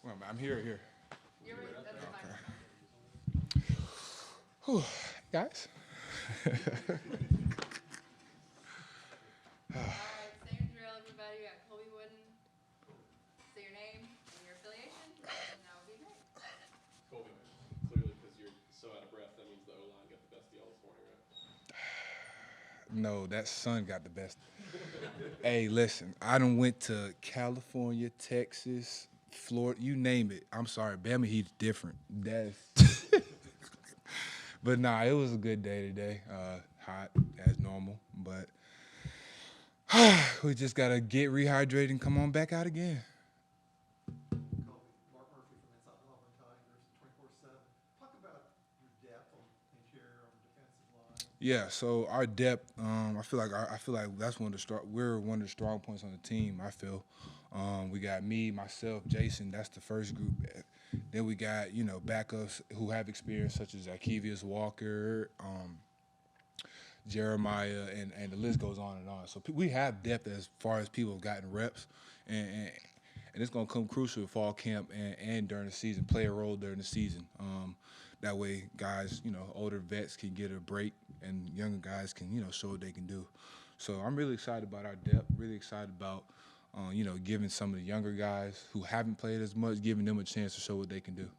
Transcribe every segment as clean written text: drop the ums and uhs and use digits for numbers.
Well, I'm here. You're right. That's the Okay. microphone. Whew, guys. All right, same drill, everybody. We got Colby Wooden. Say your name and your affiliation, and that would be great. Colby, clearly because you're so out of breath, that means the O line got the best of y'all this morning, right? No, that son got the best. Hey, listen, I done went to California, Texas, Florida, you name it. I'm sorry, Bama Heat's different. That's but nah, it was a good day today. Hot as normal, but we just gotta get rehydrated and come on back out again. Colby, Mark Murphy from Inside the Auburn Tigers, 24/7. Talk about your depth on interior, on the defensive line. Yeah, so our depth, I feel like that's we're one of the strong points on the team. I feel, we got me, myself, Jason. That's the first group. Then we got backups who have experience, such as Arkevius Walker, Jeremiah, and the list goes on and on. So we have depth as far as people have gotten reps, and it's gonna come crucial fall camp and during the season, play a role during the season. That way, guys, older vets can get a break, and younger guys can, show what they can do. So I'm really excited about our depth. Really excited about, giving some of the younger guys who haven't played as much, giving them a chance to show what they can do.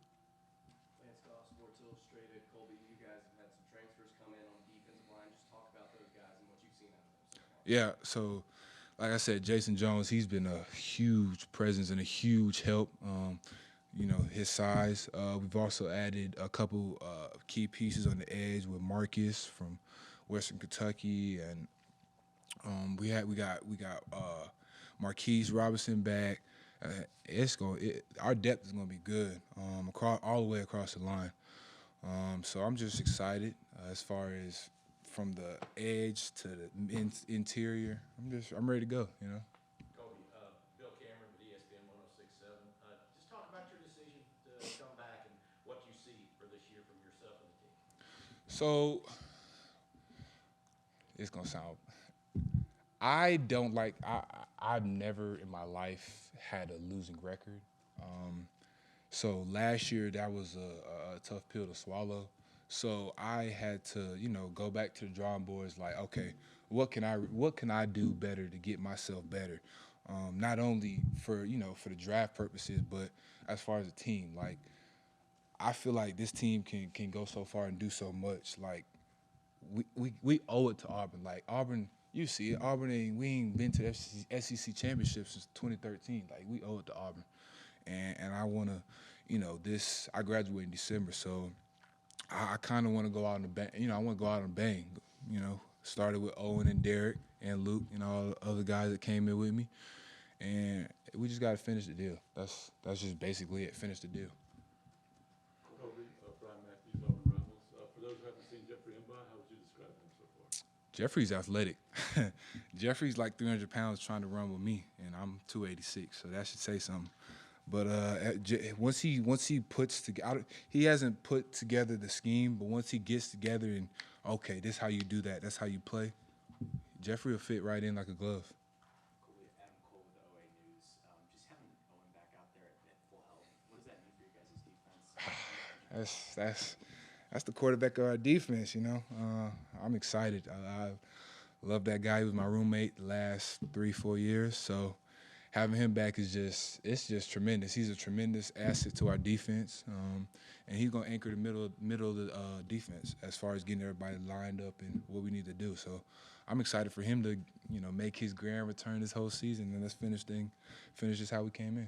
Lance Goss, Sports Illustrated. Colby, you guys have had some transfers come in on the defensive line. Just talk about those guys and what you've seen out of them so far. Yeah. So, like I said, Jason Jones, he's been a huge presence and a huge help. His size. We've also added a couple key pieces on the edge with Marcus from Western Kentucky, and we got Marquise Robinson back. Our depth is gonna be good across all the way across the line. So I'm just excited as far as from the edge to the interior. I'm ready to go. Kobe, Bill Cameron with ESPN 1067. Just talk about your decision to come back and what you see for this year from yourself and the team. So it's gonna sound. I don't like. I've never in my life had a losing record. So last year that was a tough pill to swallow. So I had to, go back to the drawing boards. Like, okay, what can I do better to get myself better? Not only for the draft purposes, but as far as a team. Like, I feel like this team can go so far and do so much. Like, we owe it to Auburn. Like Auburn, you see it. Auburn we ain't been to the SEC championship since 2013. Like, we owe it to Auburn, and I wanna, this. I graduate in December, so I kind of want to go out on a bang. I want to go out on a bang. Started with Owen and Derek and Luke and all the other guys that came in with me, and we just got to finish the deal. That's just basically it. Finish the deal. Kobe, Brian Matthews, Auburn Rebels. For those who haven't seen Jeffrey Mba, how would you describe him so far? Jeffrey's athletic. Jeffrey's like 300 pounds trying to run with me, and I'm 286, so that should say something. But once he puts together, he hasn't put together the scheme. But once he gets together and okay, this is how you do that. That's how you play. Jeffrey will fit right in like a glove. Kobe, Adam Cole with the OA News. Just having Owen back out there at full health, what does that mean for your guys' defense? That's the quarterback of our defense. I'm excited. I love that guy. He was my roommate the last 3-4 years. So having him back it's just tremendous. He's a tremendous asset to our defense, and he's gonna anchor the middle of the defense as far as getting everybody lined up and what we need to do. So I'm excited for him to make his grand return this whole season, and let's finish this how we came in.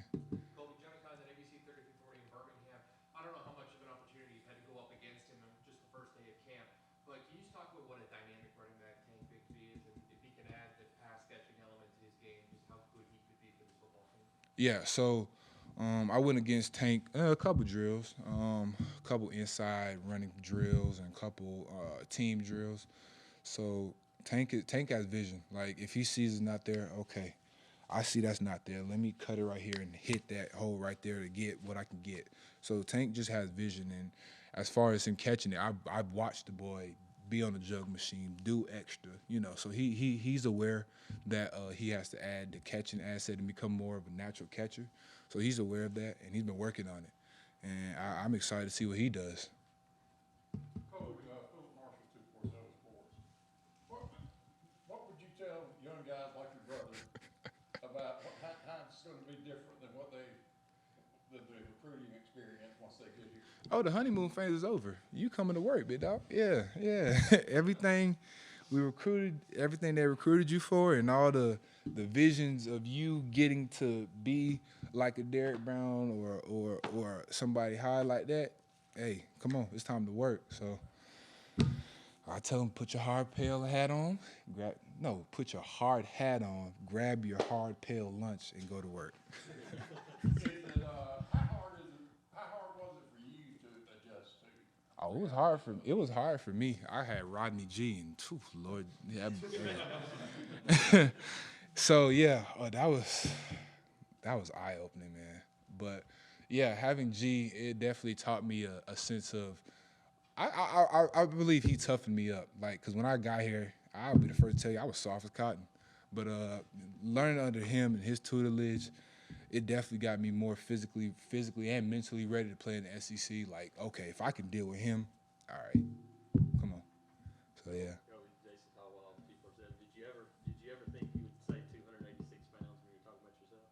Colby, Johnny Collins at ABC 3340 in Birmingham. I don't know how much of an opportunity you've had to go up against him on just the first day of camp, but can you just talk about what a dynamic running back Tank Bigsby is, and if he can add the pass catching element to his game, just how good he could be for this football team? Yeah, so I went against Tank a couple drills, a couple inside running drills, and a couple team drills. So Tank has vision. Like, if he sees it's not there, okay, I see that's not there. Let me cut it right here and hit that hole right there to get what I can get. So Tank just has vision, and as far as him catching it, I've watched the boy be on the jug machine, do extra, So he's aware that he has to add the catching asset and become more of a natural catcher. So he's aware of that, and he's been working on it. And I'm excited to see what he does. Kobe, Philip Marshall, 247 Sports. What, what would you tell young guys like your brother about how it's going to be different than the recruiting experience once they get here? Oh, the honeymoon phase is over. You coming to work, big dog? Yeah, yeah. Everything they recruited you for, and all the visions of you getting to be like a Derrick Brown or somebody high like that. Hey, come on, it's time to work. So I tell them, put your hard pail hat on. Put your hard hat on. Grab your hard pail lunch and go to work. How hard was it for you to adjust to? Oh, it was hard for me. I had Rodney G and Lord, yeah. So yeah, that was eye opening, man. But yeah, having G, it definitely taught me a sense of. I believe he toughened me up. Like, cause when I got here, I'll be the first to tell you I was soft as cotton. But learning under him and his tutelage, it definitely got me more physically and mentally ready to play in the SEC. Like, okay, if I can deal with him, all right, come on. So yeah. Jason Caldwell, T47. Did you ever think you would say 286 pounds when you were talking about yourself?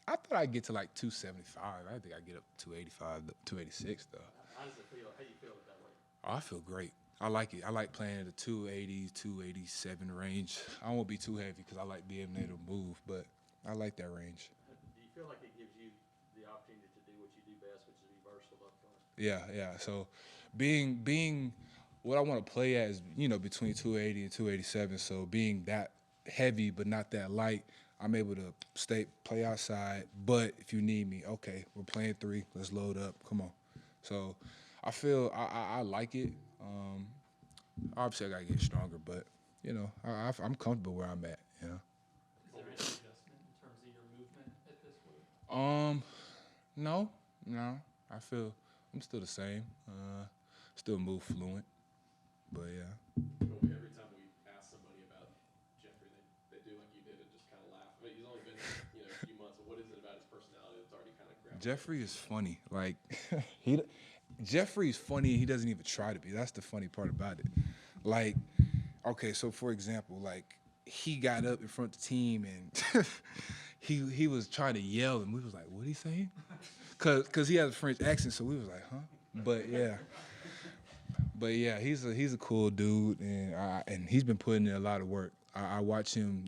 I thought I'd get to like 275. I think I'd get up to 285, 286 though. How does it feel? How do you feel at that weight? Oh, I feel great. I like it. I like playing at the 280, 287 range. I won't be too heavy because I like being able to move, but I like that range. Do you feel like it gives you the opportunity to do what you do best, which is be versatile up front? Yeah. So being what I want to play at is, between 280 and 287. So being that heavy but not that light, I'm able to play outside. But if you need me, okay, we're playing 3. Let's load up. Come on. So I feel I like it. Obviously, I got to get stronger, but, I'm comfortable where I'm at, Is there any adjustment in terms of your movement at this weight? No. I feel I'm still the same. Still move fluent, but yeah. Kobe, every time we ask somebody about Jeffrey, they do like you did and just kind of laugh. I mean, he's only been a few months. So what is it about his personality that's already kind of grabbed? Jeffrey is funny. Like Jeffrey's funny. He doesn't even try to be. That's the funny part about it. Like, okay, so for example, like he got up in front of the team and he was trying to yell and we was like, what he saying? Cause he has a French accent, so we was like, huh? But yeah, he's a cool dude, and he's been putting in a lot of work. I watch him,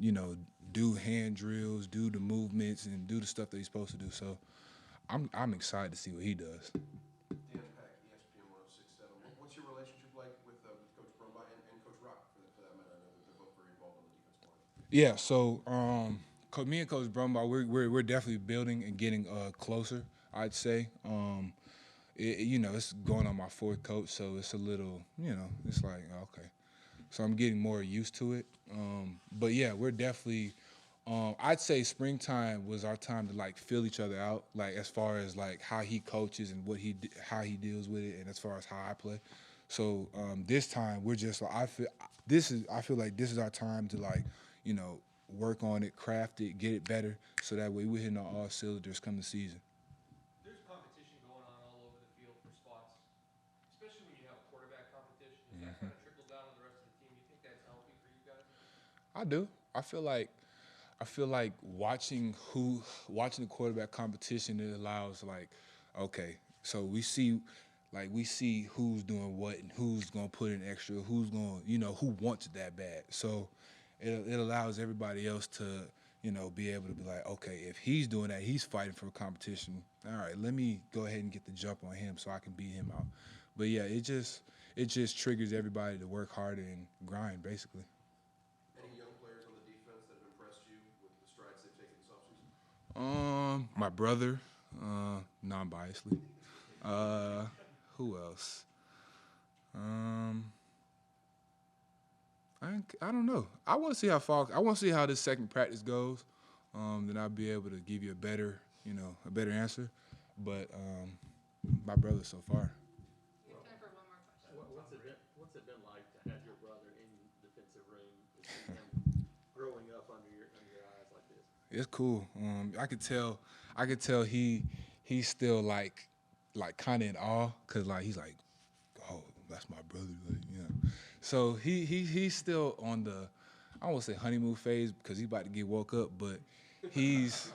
do hand drills, do the movements, and do the stuff that he's supposed to do. So I'm excited to see what he does. Dan Peck, ESPN 106.7. What's your relationship like with Coach Brumbaugh and Coach Rock, for that matter? I know that they're both very involved on the defensive line. Yeah, so me and Coach Brumbaugh, we're definitely building and getting closer, I'd say. It's going on my 4th coach, so it's a little, it's like, okay. So I'm getting more used to it. But yeah, we're definitely, I'd say springtime was our time to like feel each other out, like as far as like how he coaches and how he deals with it, and as far as how I play. So this time we're just like, I feel like this is our time to like, work on it, craft it, get it better, so that way we're hitting on all cylinders come the season. There's competition going on all over the field for spots, especially when you have quarterback competition. Does that kind of trickle down to the rest of the team? You think that's healthy for you guys? I do. I feel like watching the quarterback competition, it allows like, okay, so we see who's doing what and who's gonna put in extra, who's gonna, who wants it that bad. So it allows everybody else to, be able to be like, okay, if he's doing that, he's fighting for a competition. All right, let me go ahead and get the jump on him so I can beat him out. But yeah, it just triggers everybody to work harder and grind, basically. Any young players on the defense that have impressed you with the strides they've taken this offseason? My brother, non-biasedly. Who else? I don't know. I want to see how this second practice goes. Then I'll be able to give you a better answer. But my brother so far. We have time for one more question. What's it been like to have your brother in the defensive room, to see him growing up under your eyes like this? It's cool. I could tell. I could tell he's still like kind of in awe, cause like he's like, oh, that's my brother, like, you know. So he's still on the, I won't say honeymoon phase because he's about to get woke up, but he's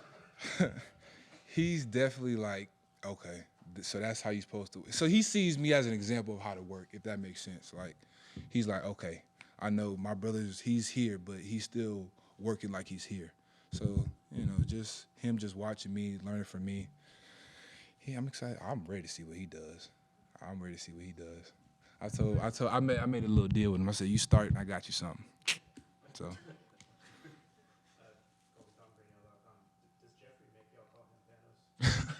he's definitely like, okay, so that's how you're supposed to. So he sees me as an example of how to work, if that makes sense. Like, he's like, okay, I know my brother's, he's here, but he's still working like he's here. So, you know, just him just watching me, learning from me. Yeah, I'm excited. I'm ready to see what he does. I'm ready to see what he does. I made a little deal with him. I said, you start, and I got you something. So. Colby, Tom Green, does Jeffrey make y'all call him Thanos?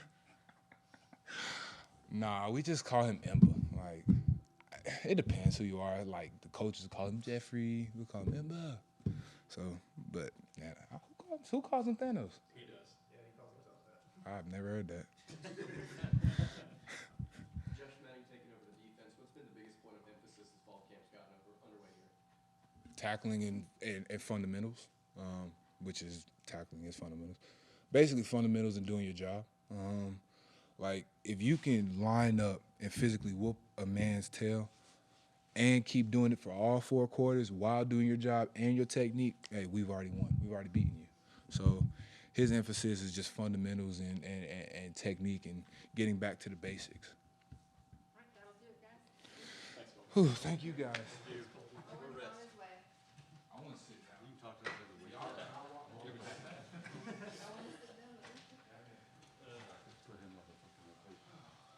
Nah, we just call him Imba. Like, it depends who you are. Like, the coaches call him Jeffrey. We call him Imba. So, but yeah, who calls him Thanos? He does. Yeah, he calls himself that. I've never heard that. Josh Manning taking over the defense. What's been the biggest point of emphasis as fall camp's gotten underway here? Tackling and fundamentals, which is tackling is fundamentals. Basically, fundamentals and doing your job. Like, if you can line up and physically whoop a man's tail and keep doing it for all 4 quarters while doing your job and your technique, hey, we've already won. We've already beaten you. So his emphasis is just fundamentals and technique and getting back to the basics. All right, that'll do it, guys. Thanks, Colby. Whew, thank you guys. Thank you.